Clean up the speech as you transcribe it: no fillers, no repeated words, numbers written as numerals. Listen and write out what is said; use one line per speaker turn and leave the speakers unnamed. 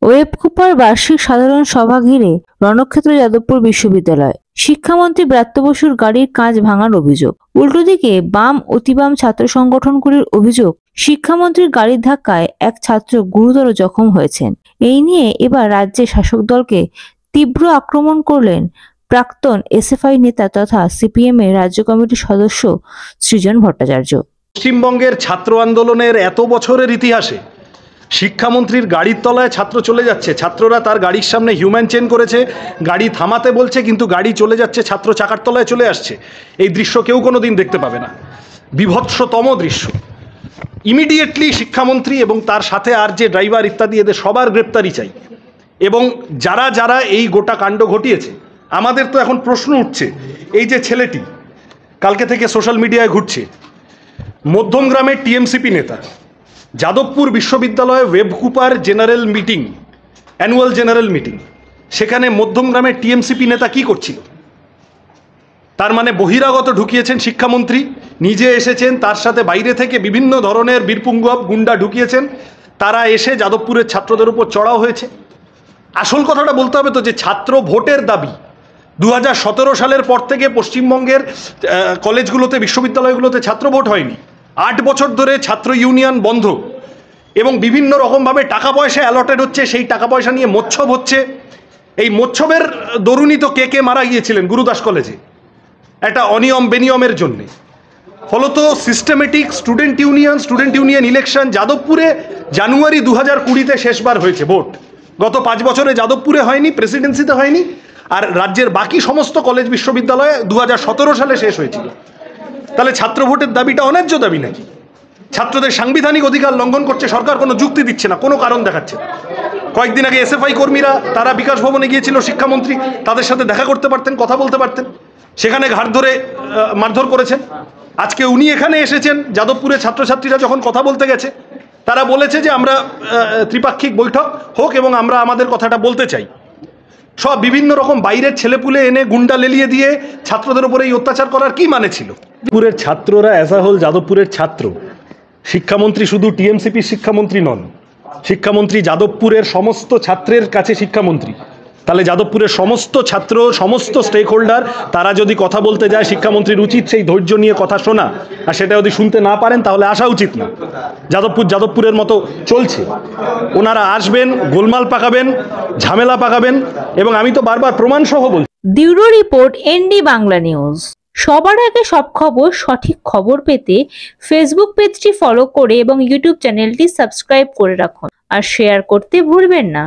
ওয়েবকুপার বার্ষিক সাধারণ সভা ঘিরে রণক্ষেত্র যাদবপুর বিশ্ববিদ্যালয়। শিক্ষামন্ত্রী ব্রাত্য বসুর গাড়ির কাঁচ ভাঙার অভিযোগ। উল্টোদিকে বাম অতিবাম ছাত্র সংগঠনগুলির অভিযোগ, শিক্ষামন্ত্রীর গাড়ির ধাক্কায় এক ছাত্র গুরুতর জখম হয়েছেন। এই নিয়ে এবার রাজ্যের শাসক দলকে তীব্র আক্রমণ করলেন প্রাক্তন এসএফআই নেতা তথা সিপিএম এর রাজ্য কমিটির সদস্য সৃজন ভট্টাচার্য।
পশ্চিমবঙ্গের ছাত্র আন্দোলনের এত বছরের ইতিহাসে শিক্ষামন্ত্রীর গাড়ির তলায় ছাত্র চলে যাচ্ছে, ছাত্ররা তার গাড়ির সামনে হিউম্যান চেন করেছে, গাড়ি থামাতে বলছে কিন্তু গাড়ি চলে যাচ্ছে, ছাত্র চাকার তলায় চলে আসছে। এই দৃশ্য কেউ কোনোদিন দেখতে পাবে না, বিভৎসতম দৃশ্য। ইমিডিয়েটলি শিক্ষামন্ত্রী এবং তার সাথে আর যে ড্রাইভার ইত্যাদি এদের সবার গ্রেপ্তারি চাই। এবং যারা যারা এই গোটা কাণ্ড ঘটিয়েছে, আমাদের তো এখন প্রশ্ন উঠছে, এই যে ছেলেটি কালকে থেকে সোশ্যাল মিডিয়ায় ঘুরছে, মধ্যমগ্রামের টিএমসিপি নেতা, যাদবপুর বিশ্ববিদ্যালয়ে ওয়েবকুপার general meeting, annual general meeting, সেখানে মধ্যমগ্রামের টিএমসিপি নেতা কি করছিল? তার মানে বহিরাগত ঢুকিয়েছেন শিক্ষামন্ত্রী, নিজে এসেছেন, তার সাথে বাইরে থেকে বিভিন্ন ধরনের বীরপুঙ্গব গুন্ডা ঢুকিয়েছেন, তারা এসে যাদবপুরের ছাত্রদের উপর চড়াও হয়েছে। আসল কথাটা বলতে হবে তো, যে ছাত্র ভোটের দাবি 2017 সালের পর থেকে পশ্চিমবঙ্গের কলেজগুলোতে, বিশ্ববিদ্যালয়গুলোতে ছাত্র ভোট হয়নি। 8 বছর ধরে ছাত্র ইউনিয়ন বন্ধ এবং বিভিন্ন রকমভাবে টাকা পয়সা অ্যালটেড হচ্ছে, সেই টাকা পয়সা নিয়ে মোচ্ছব হচ্ছে। এই মোচ্ছবের দরুনই তো কে মারা গিয়েছিলেন গুরুদাস কলেজে একটা অনিয়ম বেনিয়মের জন্যে। ফলত সিস্টেমেটিক স্টুডেন্ট ইউনিয়ন ইলেকশন যাদবপুরে জানুয়ারি 2020-তে শেষবার হয়েছে ভোট। গত 5 বছরে যাদবপুরে হয়নি, প্রেসিডেন্সিতে হয়নি, আর রাজ্যের বাকি সমস্ত কলেজ বিশ্ববিদ্যালয়ে 2017 সালে শেষ হয়েছিল। তাহলে ছাত্র ভোটের দাবিটা অন্যায্য দাবি নাকি? ছাত্রদের সাংবিধানিক অধিকার লঙ্ঘন করছে সরকার, কোনো যুক্তি দিচ্ছে না, কোনো কারণ দেখাচ্ছে না। কয়েকদিন আগে এসএফআই কর্মীরা তারা বিকাশ ভবনে গিয়েছিল, শিক্ষামন্ত্রী তাদের সাথে দেখা করতে পারতেন, কথা বলতে পারতেন, সেখানে ঘাট ধরে মারধর করেছেন। আজকে উনি এখানে এসেছেন, যাদবপুরের ছাত্রছাত্রীরা যখন কথা বলতে গেছে তারা বলেছে যে আমরা ত্রিপাক্ষিক বৈঠক হোক এবং আমরা আমাদের কথাটা বলতে চাই। সব বিভিন্ন রকম বাইরের ছেলেপুলে এনে গুন্ডা লেলিয়ে দিয়ে ছাত্রদের উপরে এই অত্যাচার করার কি মানে ছিল? যাদবপুরের ছাত্ররা অ্যাজ আ হোল যাদবপুরের ছাত্র। শিক্ষামন্ত্রী শুধু টিএমসিপির শিক্ষামন্ত্রী নন, শিক্ষামন্ত্রী যাদবপুরের সমস্ত ছাত্রের কাছে শিক্ষামন্ত্রী। তাহলে যাদবপুরের সমস্ত ছাত্র, সমস্ত স্টেক হোল্ডার, তারা যদি কথা বলতে যায়, শিক্ষামন্ত্রীর উচিত সেই ধৈর্য নিয়ে কথা শোনা, আর সেটা যদি শুনতে না পারেন তাহলে আসা উচিত না। যাদবপুরের মতো চলছে, ওনারা আসবেন, গোলমাল পাকাবেন, ঝামেলা পাকাবেন, এবং আমি তো বারবার প্রমাণ সহ বলছি।
Bureau report, ND Bangla news. সবার আগে সব খবর, সঠিক খবর পেতে ফেসবুক পেজটি ফলো করে এবং ইউটিউব চ্যানেলটি সাবস্ক্রাইব করে রাখুন, আর শেয়ার করতে ভুলবেন না।